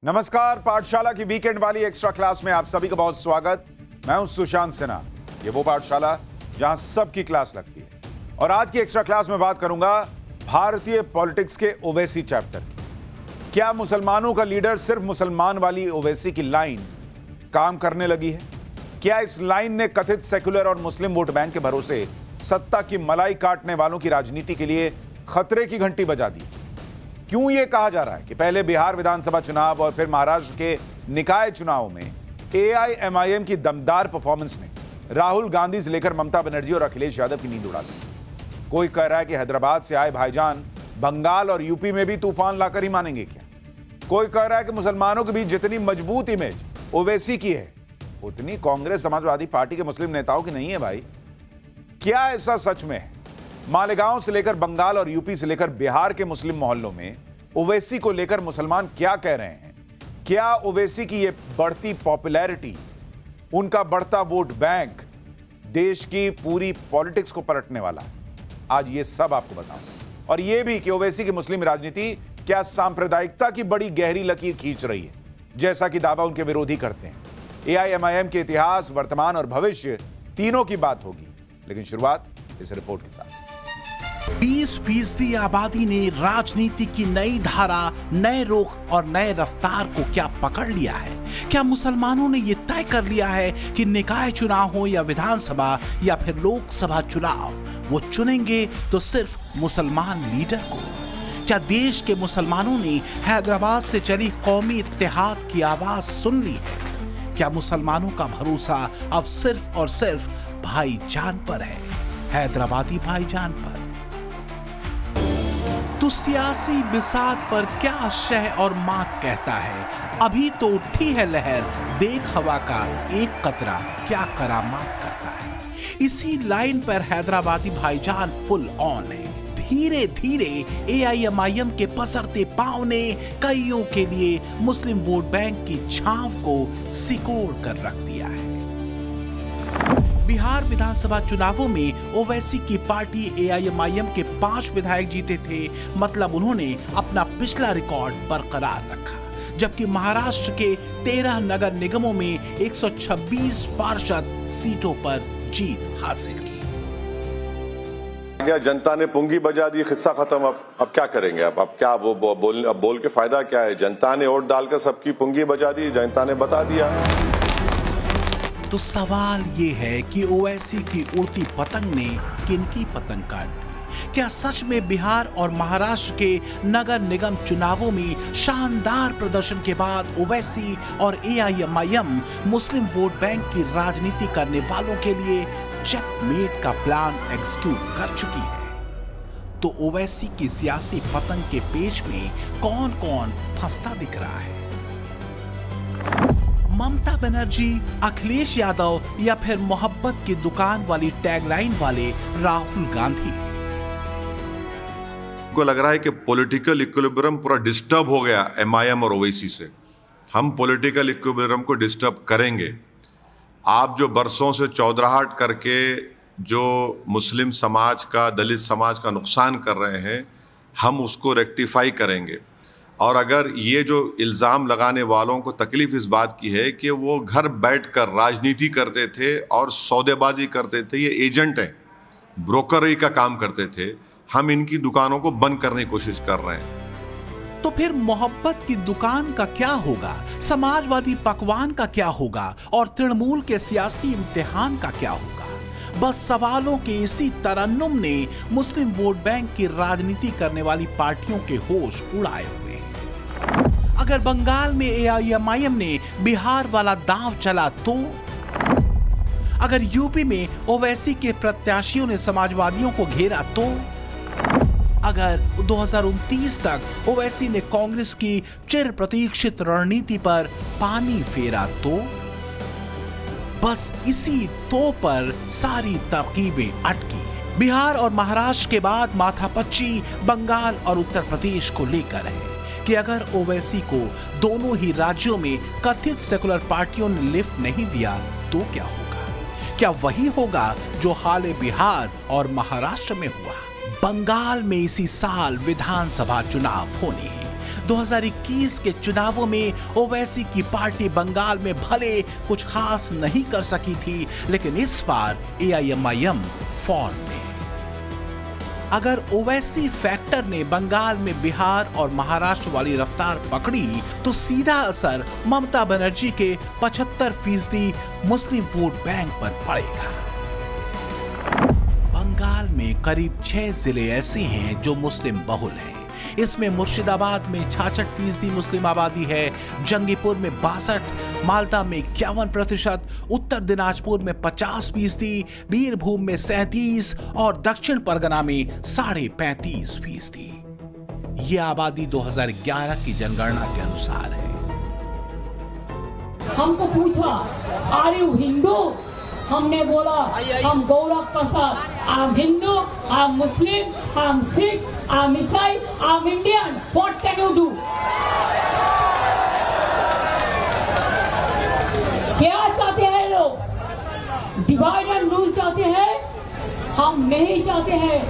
नमस्कार, पाठशाला की वीकेंड वाली एक्स्ट्रा क्लास में आप सभी का बहुत स्वागत। मैं हूं सुशांत सिन्हा। ये वो पाठशाला जहां सबकी क्लास लगती है और आज की एक्स्ट्रा क्लास में बात करूंगा भारतीय पॉलिटिक्स के ओवैसी चैप्टर की। क्या मुसलमानों का लीडर सिर्फ मुसलमान वाली ओवैसी की लाइन काम करने लगी है? क्या इस लाइन ने कथित सेक्युलर और मुस्लिम वोट बैंक के भरोसे सत्ता की मलाई काटने वालों की राजनीति के लिए खतरे की घंटी बजा दी? क्यों यह कहा जा रहा है कि पहले बिहार विधानसभा चुनाव और फिर महाराष्ट्र के निकाय चुनाव में एआईएमआईएम की दमदार परफॉर्मेंस ने राहुल गांधी से लेकर ममता बनर्जी और अखिलेश यादव की नींद उड़ा दी? कोई कह रहा है कि हैदराबाद से आए भाईजान बंगाल और यूपी में भी तूफान लाकर ही मानेंगे क्या? कोई कह रहा है कि मुसलमानों के बीच जितनी मजबूत इमेज ओवैसी की है उतनी कांग्रेस समाजवादी पार्टी के मुस्लिम नेताओं की नहीं है। भाई, क्या ऐसा सच में है? मालेगांव से लेकर बंगाल और यूपी से लेकर बिहार के मुस्लिम मोहल्लों में ओवैसी को लेकर मुसलमान क्या कह रहे हैं? क्या ओवैसी की यह बढ़ती पॉपुलैरिटी, उनका बढ़ता वोट बैंक देश की पूरी पॉलिटिक्स को पलटने वाला है? आज ये सब आपको बताऊंगा और यह भी कि ओवैसी की मुस्लिम राजनीति क्या सांप्रदायिकता की बड़ी गहरी लकीर खींच रही है, जैसा कि दावा उनके विरोधी करते हैं। एआईएमआईएम के इतिहास, वर्तमान और भविष्य तीनों की बात होगी, लेकिन शुरुआत इस रिपोर्ट के साथ। 20% आबादी ने राजनीति की नई धारा, नए रुख और नए रफ्तार को क्या पकड़ लिया है? क्या मुसलमानों ने यह तय कर लिया है कि निकाय चुनाव हो या विधानसभा या फिर लोकसभा चुनाव, वो चुनेंगे तो सिर्फ मुसलमान लीडर को? क्या देश के मुसलमानों ने हैदराबाद से चली कौमी इत्तेहाद की आवाज सुन ली है? क्या मुसलमानों का भरोसा अब सिर्फ और सिर्फ भाईजान पर है, हैदराबादी भाईजान पर? तो सियासी बिसात पर क्या शह और मात कहता है? अभी तो उठी है लहर, देख हवा का एक कतरा क्या करामात करता है। इसी लाइन पर हैदराबादी भाईजान फुल ऑन है। धीरे धीरे एआईएमआईएम के पसरते पांव ने कईयों के लिए मुस्लिम वोट बैंक की छांव को सिकोड़ कर रख दिया है। बिहार विधानसभा चुनावों में ओवैसी की पार्टी एआईएमआईएम के 5 विधायक जीते थे, मतलब उन्होंने अपना पिछला रिकॉर्ड बरकरार रखा। जबकि महाराष्ट्र के 13 नगर निगमों में 126 पार्षद सीटों पर जीत हासिल की। जनता ने पुंगी बजा दी, किस्सा खत्म। अब क्या करेंगे? अब क्या वो बोल के फायदा क्या है? जनता ने वोट डालकर सबकी पुंगी बजा दी, जनता ने बता दिया। तो सवाल ये है कि ओवैसी की उड़ती पतंग ने किनकी पतंग काट दी? क्या सच में बिहार और महाराष्ट्र के नगर निगम चुनावों में शानदार प्रदर्शन के बाद ओवैसी और एआईएमआईएम मुस्लिम वोट बैंक की राजनीति करने वालों के लिए चेकमेट का प्लान एग्जीक्यूट कर चुकी है? तो ओवैसी की सियासी पतंग के पेच में कौन कौन फंसता दिख रहा है? ममता बनर्जी, अखिलेश यादव या फिर मोहब्बत की दुकान वाली टैगलाइन वाले राहुल गांधी? को लग रहा है कि पॉलिटिकल इक्विलिब्रियम पूरा डिस्टर्ब हो गया एमआईएम और ओवैसी से। हम पॉलिटिकल इक्विलिब्रियम को डिस्टर्ब करेंगे। आप जो बरसों से चौधराहट करके जो मुस्लिम समाज का, दलित समाज का नुकसान कर रहे हैं, हम उसको रेक्टिफाई करेंगे। और अगर ये जो इल्ज़ाम लगाने वालों को तकलीफ इस बात की है कि वो घर बैठकर राजनीति करते थे और सौदेबाजी करते थे, ये एजेंट हैं, ब्रोकरी का काम करते थे, हम इनकी दुकानों को बंद करने की कोशिश कर रहे हैं। तो फिर मोहब्बत की दुकान का क्या होगा? समाजवादी पकवान का क्या होगा? और तृणमूल के सियासी इम्तिहान का क्या होगा? बस सवालों के इसी तरन्नुम ने मुस्लिम वोट बैंक की राजनीति करने वाली पार्टियों के होश उड़ाए हुए हैं। अगर बंगाल में एआईएमआईएम ने बिहार वाला दांव चला तो? अगर यूपी में ओवैसी के प्रत्याशियों ने समाजवादियों को घेरा तो? अगर 2029 तक ओवैसी ने कांग्रेस की चिर प्रतीक्षित रणनीति पर पानी फेरा तो? बस इसी तो पर सारी तरकीबें अटकी। बिहार और महाराष्ट्र के बाद माथापच्ची बंगाल और उत्तर प्रदेश को लेकर है कि अगर ओवैसी को दोनों ही राज्यों में कथित सेकुलर पार्टियों ने लिफ्ट नहीं दिया तो क्या होगा? क्या वही होगा जो हाल बिहार और महाराष्ट्र में हुआ? बंगाल में इसी साल विधानसभा चुनाव होने हैं। 2021 के चुनावों में ओवैसी की पार्टी बंगाल में भले कुछ खास नहीं कर सकी थी, लेकिन इस बार AIMIM फॉर्म में। अगर ओवैसी फैक्टर ने बंगाल में बिहार और महाराष्ट्र वाली रफ्तार पकड़ी तो सीधा असर ममता बनर्जी के 75% मुस्लिम वोट बैंक पर पड़ेगा। बंगाल में करीब 6 जिले ऐसे हैं जो मुस्लिम बहुल हैं। इसमें मुर्शिदाबाद में 66% मुस्लिम आबादी है, जंगीपुर में 62%, मालदा में 51%, उत्तर दिनाजपुर में 50%, बीरभूम में 37% और दक्षिण परगना में 35.5%। ये आबादी 2011 की जनगणना के अनुसार है। हमको पूछा आर यू हिंदू, हमने बोला हम Gaurav Prasad, I am Hindu, I am Muslim, I am Sikh, I am ईसाई, I am Indian, what can you do? क्या चाहते हैं लोग? डिवाइड एंड रूल चाहते हैं, हम नहीं चाहते हैं।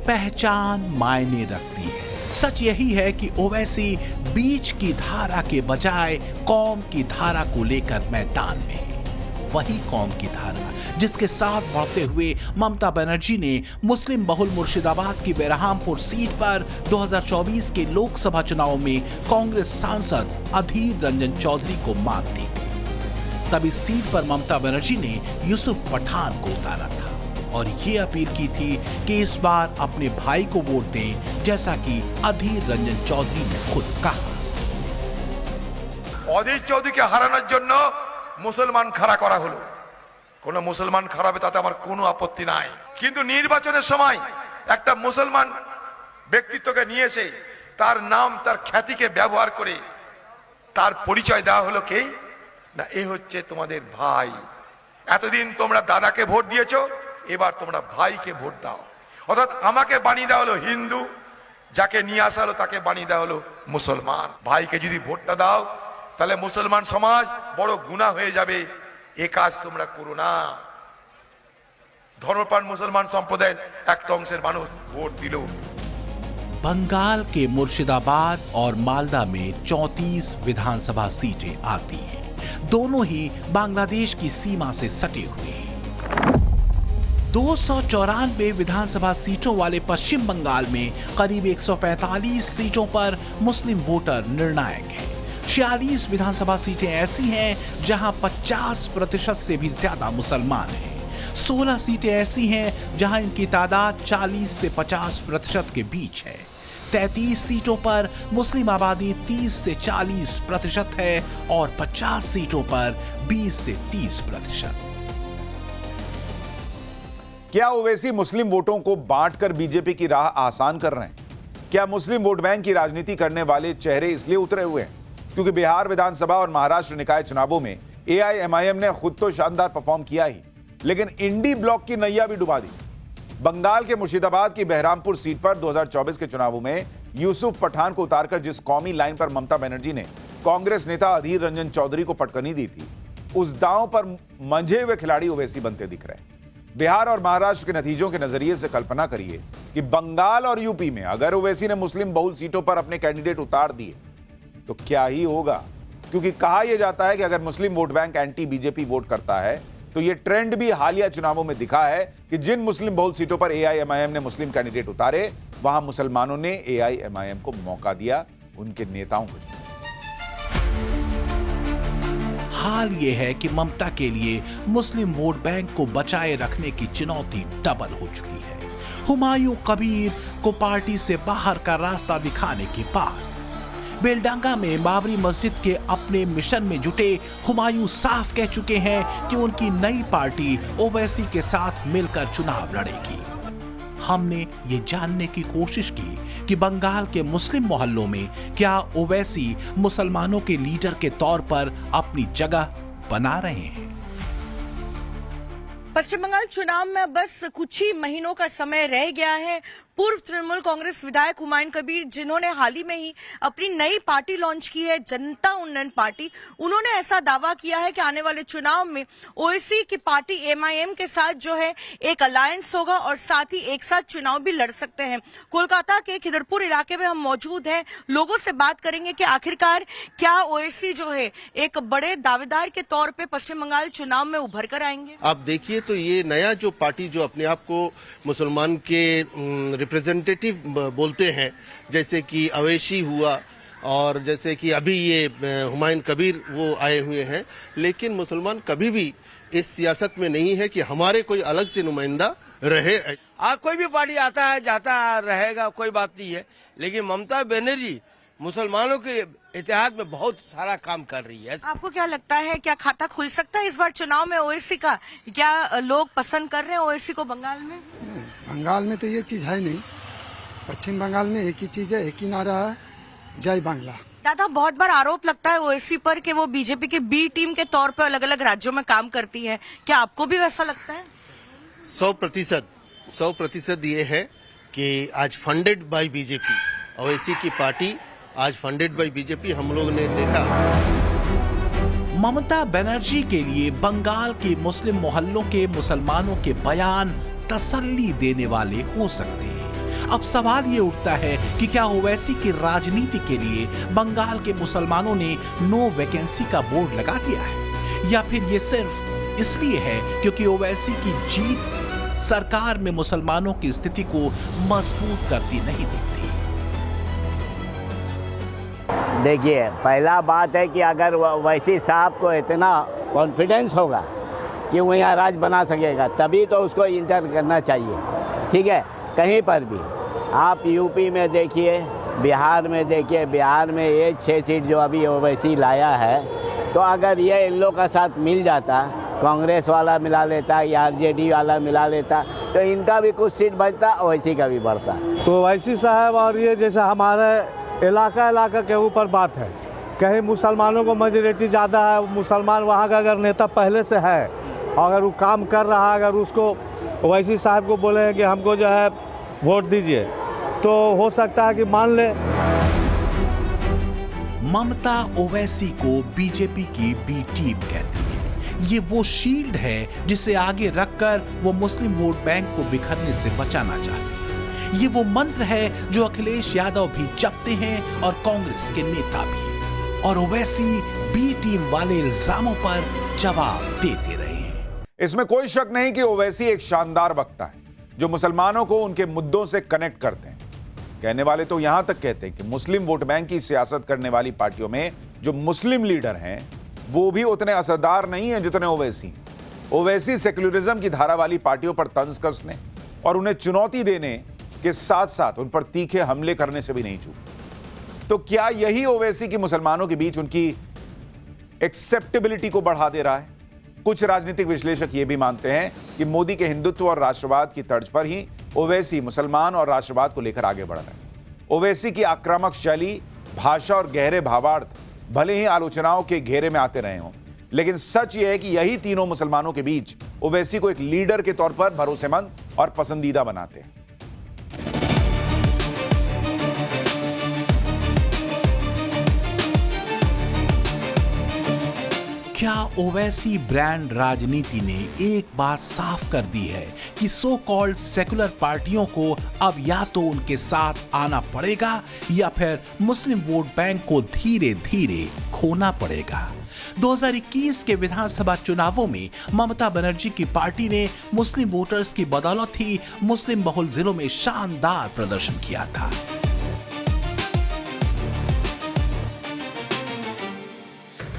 पहचान मायने रखती है। सच यही है कि ओवैसी बीच की धारा के बजाय कौम की धारा को लेकर मैदान में है। वही कौम की धारा जिसके साथ बढ़ते हुए ममता बनर्जी ने मुस्लिम बहुल मुर्शिदाबाद की बेरहामपुर सीट पर 2024 के लोकसभा चुनाव में कांग्रेस सांसद अधीर रंजन चौधरी को मात दी थी। तब इस सीट पर ममता बनर्जी ने यूसुफ पठान को उतारा था और ये अपील की थी कि इस बार अपने भाई को वोट दें, जैसा कि अधीर रंजन चौधरी ने खुद कहा। অধীর চৌধুরীকে হারানোর জন্য মুসলমান খাড়া করা হলো। কোন মুসলমান খারাপে তাতে আমার কোনো আপত্তি নাই, কিন্তু নির্বাচনের সময় একটা মুসলমান ব্যক্তিত্বকে নিয়ে এসে তার নাম তার খ্যাতিকে ব্যবহার করে তার পরিচয় দেওয়া হলো কে না, এ হচ্ছে তোমাদের ভাই। এতদিন তোমরা দাদাকে ভোট দিয়েছো, এবার তোমরা ভাইকে ভোট দাও। অর্থাৎ আমাকে বানিয়ে দেওয়া হলো হিন্দু, যাকে নিয়ে আসা হলো তাকে বানিয়ে দেওয়া হলো মুসলমান। ভাইকে যদি ভোটটা দাও তাহলে মুসলমান সমাজ বড় গুনাহ হয়ে যাবে, এ কাজ তোমরা করো না। ধর্মপ্রাণ মুসলমান সম্প্রদায়ের একটা অংশের মানুষ ভোট দিল। बंगाल के मुर्शिदाबाद और मालदा में 34 विधानसभा सीटें आती हैं। दोनों ही बांग्लादेश की सीमा से सटे हुए हैं। 294 विधानसभा सीटों वाले पश्चिम बंगाल में करीब 145 सीटों पर मुस्लिम वोटर निर्णायक हैं। 46 विधानसभा सीटें ऐसी हैं जहां 50% से भी ज्यादा मुसलमान हैं। 16 सीटें ऐसी हैं जहां इनकी तादाद 40 से 50% के बीच है। 33 सीटों पर मुस्लिम आबादी 30 से 40% है और 50 सीटों पर 20 से 30%। क्या ओवैसी मुस्लिम वोटों को बांटकर बीजेपी की राह आसान कर रहे हैं? क्या मुस्लिम वोट बैंक की राजनीति करने वाले चेहरे इसलिए उतरे हुए हैं क्योंकि बिहार विधानसभा और महाराष्ट्र निकाय चुनावों में AIMIM ने खुद तो शानदार परफॉर्म किया ही, लेकिन इंडी ब्लॉक की नैया भी डुबा दी। बंगाल के मुर्शिदाबाद की बेरहामपुर सीट पर 2024 के चुनावों में यूसुफ पठान को उतारकर जिस कौमी लाइन पर ममता बनर्जी ने कांग्रेस नेता अधीर रंजन चौधरी को पटकनी दी थी, उस दांव पर मंझे हुए खिलाड़ी ओवैसी बनते दिख रहे हैं। बिहार और महाराष्ट्र के नतीजों के नजरिए से कल्पना करिए कि बंगाल और यूपी में अगर ओवैसी ने मुस्लिम बहुल सीटों पर अपने कैंडिडेट उतार दिए तो क्या ही होगा, क्योंकि कहा यह जाता है कि अगर Muslim vote bank anti BJP vote करता है तो यह ट्रेंड भी हालिया चुनावों में दिखा है कि जिन मुस्लिम बहुल सीटों पर AIMIM ने मुस्लिम कैंडिडेट उतारे, वहां मुसलमानों ने AIMIM को मौका दिया उनके नेताओं को। हाल ये है कि ममता के लिए मुस्लिम वोट बैंक को बचाए रखने की चुनौती डबल हो चुकी है। हुमायूं कबीर को पार्टी से बाहर का रास्ता दिखाने के बाद बेलडांगा में बाबरी मस्जिद के अपने मिशन में जुटे हुमायूं साफ कह चुके हैं कि उनकी नई पार्टी ओवैसी के साथ मिलकर चुनाव लड़ेगी। हमने ये जानने की कोशिश की कि बंगाल के मुस्लिम मोहल्लों में क्या ओवैसी मुसलमानों के लीडर के तौर पर अपनी जगह बना रहे हैं। पश्चिम बंगाल चुनाव में बस कुछ ही महीनों का समय रह गया है। पूर्व तृणमूल कांग्रेस विधायक हुमायूं कबीर, जिन्होंने हाल ही में ही अपनी नई पार्टी लॉन्च की है, जनता उन्नयन पार्टी, उन्होंने ऐसा दावा किया है कि आने वाले चुनाव में ओवैसी की पार्टी MIM के साथ जो है एक अलायंस होगा और साथ ही एक साथ चुनाव भी लड़ सकते हैं। कोलकाता के खिदरपुर इलाके में हम मौजूद हैं, लोगों से बात करेंगे कि आखिरकार क्या ओवैसी जो है एक बड़े दावेदार के तौर पे पश्चिम बंगाल चुनाव में उभर कर आएंगे। आप देखिए तो ये नया जो पार्टी जो अपने आप को मुसलमान के रिप्रेजेंटेटिव बोलते हैं, जैसे कि ओवैसी हुआ और जैसे कि अभी ये हुमायूं कबीर वो आए हुए हैं, लेकिन मुसलमान कभी भी इस सियासत में नहीं है कि हमारे कोई अलग से नुमाइंदा रहे। कोई भी पार्टी आता है जाता है रहेगा, कोई बात नहीं है, लेकिन ममता बनर्जी मुसलमानों के इतिहास में बहुत सारा काम कर रही है। आपको क्या लगता है, क्या खाता खुल सकता है इस बार चुनाव में ओवैसी का? क्या लोग पसंद कर रहे हैं ओवैसी को बंगाल में? बंगाल में तो ये चीज है नहीं, पश्चिम बंगाल में एक ही चीज है, एक ही नारा है, जय बांग्ला। दादा, बहुत बार आरोप लगता है ओवैसी पर कि वो बीजेपी के बी टीम के तौर पर अलग अलग राज्यों में काम करती है, क्या आपको भी वैसा लगता है? 100% ये है कि आज फंडेड बाय बीजेपी, ओवैसी की पार्टी आज फंडेड बाय बीजेपी हम लोग ने देखा। ममता बनर्जी के लिए बंगाल के मुस्लिम मोहल्लों के मुसलमानों के बयान तसल्ली देने वाले हो सकते हैं। अब सवाल ये उठता है कि क्या ओवैसी की राजनीति के लिए बंगाल के मुसलमानों ने नो वैकेंसी का बोर्ड लगा दिया है, या फिर ये सिर्फ इसलिए है क्योंकि ओवैसी की जीत सरकार में मुसलमानों की स्थिति को मजबूत करती नहीं दिखती। देखिए, पहला बात है कि अगर ओवैसी साहब को इतना कॉन्फिडेंस होगा कि वो यहाँ राज बना सकेगा, तभी तो उसको इंटर करना चाहिए। ठीक है, कहीं पर भी आप यूपी में देखिए, बिहार में देखिए, बिहार में ये 6 सीट जो अभी ओवैसी लाया है, तो अगर ये इन लोग का साथ मिल जाता, कांग्रेस वाला मिला लेता या RJD वाला मिला लेता, तो इनका भी कुछ सीट बचता, ओवैसी का भी बढ़ता। तो ओवैसी साहब और ये जैसे हमारे इलाका के ऊपर बात है, कहीं मुसलमानों को मेजॉरिटी ज़्यादा है, मुसलमान वहाँ का अगर नेता पहले से है, अगर वो काम कर रहा है, अगर उसको ओवैसी साहब को बोले कि हमको जो है वोट दीजिए, तो हो सकता है कि मान ले। ममता ओवैसी को बीजेपी की बी टीम कहती है। ये वो शील्ड है जिसे आगे रखकर वो मुस्लिम वोट बैंक को बिखरने से बचाना चाहती है। ये वो मंत्र है जो अखिलेश यादव भी जपते हैं और कांग्रेस के नेता भी, और ओवैसी बी टीम वाले इल्जामों पर जवाब देते रहे हैं। इसमें कोई शक नहीं कि ओवैसी एक शानदार वक्ता है जो मुसलमानों को उनके मुद्दों से कनेक्ट करते हैं। कहने वाले तो यहां तक कहते हैं कि मुस्लिम वोट बैंक की सियासत करने वाली पार्टियों में जो मुस्लिम लीडर हैं वो भी उतने असरदार नहीं हैं जितने ओवैसी। ओवैसी सेक्युलरिज्म की धारा वाली पार्टियों पर तंज कसने और उन्हें चुनौती देने के साथ साथ उन पर तीखे हमले करने से भी नहीं चूक। तो क्या यही ओवैसी की मुसलमानों के बीच उनकी एक्सेप्टेबिलिटी को बढ़ा दे रहा है? कुछ राजनीतिक विश्लेषक यह भी मानते हैं कि मोदी के हिंदुत्व और राष्ट्रवाद की तर्ज पर ही ओवैसी मुसलमान और राष्ट्रवाद को लेकर आगे बढ़ रहे हैं। ओवैसी की आक्रामक शैली, भाषा और गहरे भावार्थ भले ही आलोचनाओं के घेरे में आते रहे हों, लेकिन सच यह है कि यही तीनों मुसलमानों के बीच ओवैसी को एक लीडर के तौर पर भरोसेमंद और पसंदीदा बनाते हैं। क्या ओवैसी ब्रांड राजनीति ने एक बात साफ कर दी है कि सो कॉल्ड सेकुलर पार्टियों को अब या तो उनके साथ आना पड़ेगा या फिर मुस्लिम वोट बैंक को धीरे धीरे खोना पड़ेगा। 2021 के विधानसभा चुनावों में ममता बनर्जी की पार्टी ने मुस्लिम वोटर्स की बदौलत ही मुस्लिम बहुल जिलों में शानदार प्रदर्शन किया था।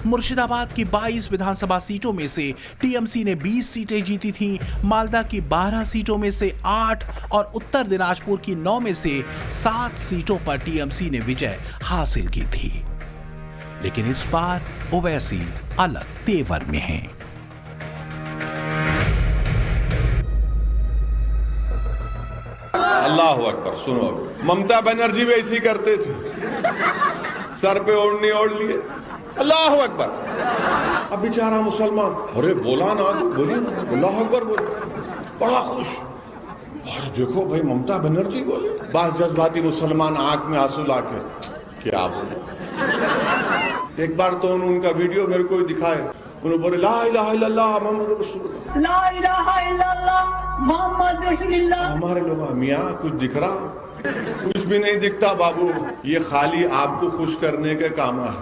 मुर्शिदाबाद की 22 विधानसभा सीटों में से टीएमसी ने 20 सीटें जीती थीं, मालदा की 12 सीटों में से 8 और उत्तर दिनाजपुर की 9 में से 7 सीटों पर टीएमसी ने विजय हासिल की थी। लेकिन इस बार ओवैसी अलग तेवर में हैं। अल्लाह अकबर। सुनो, ममता बनर्जी भी ऐसी करते थे, सर पे ओढ़नी ओढ़ लिए, अल्लाह अकबर। अब बेचारा मुसलमान, अरे बोला ना, बोलिए अल्लाह अकबर, बोल, बड़ा खुश। और देखो भाई ममता बनर्जी बोले, बस जज्बाती मुसलमान आंख में आंसू लाके क्या बोले। एक बार तो उनका वीडियो मेरे को दिखाए, उन्होंने बोले ला इलाहा इल्लल्लाह मोहम्मद रसूलुल्लाह, ला इलाहा इल्लल्लाह मोहम्मद रसूलुल्लाह। हमारे लोग मियाँ कुछ दिख रहा? कुछ भी नहीं दिखता बाबू, ये खाली आपको खुश करने के काम है।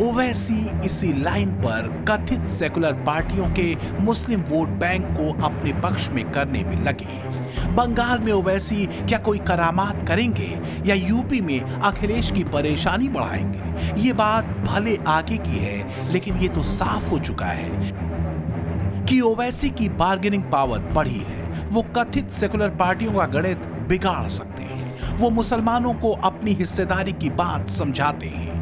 ओवैसी इसी लाइन पर कथित सेकुलर पार्टियों के मुस्लिम वोट बैंक को अपने पक्ष में करने में लगे। बंगाल में ओवैसी क्या कोई करामात करेंगे या यूपी में अखिलेश की परेशानी बढ़ाएंगे? ये बात भले आगे की है, लेकिन ये तो साफ हो चुका है कि ओवैसी की बार्गेनिंग पावर बढ़ी है। वो कथित सेकुलर पार्टियों का गणित बिगाड़ सकते हैं। वो मुसलमानों को अपनी हिस्सेदारी की बात समझाते हैं।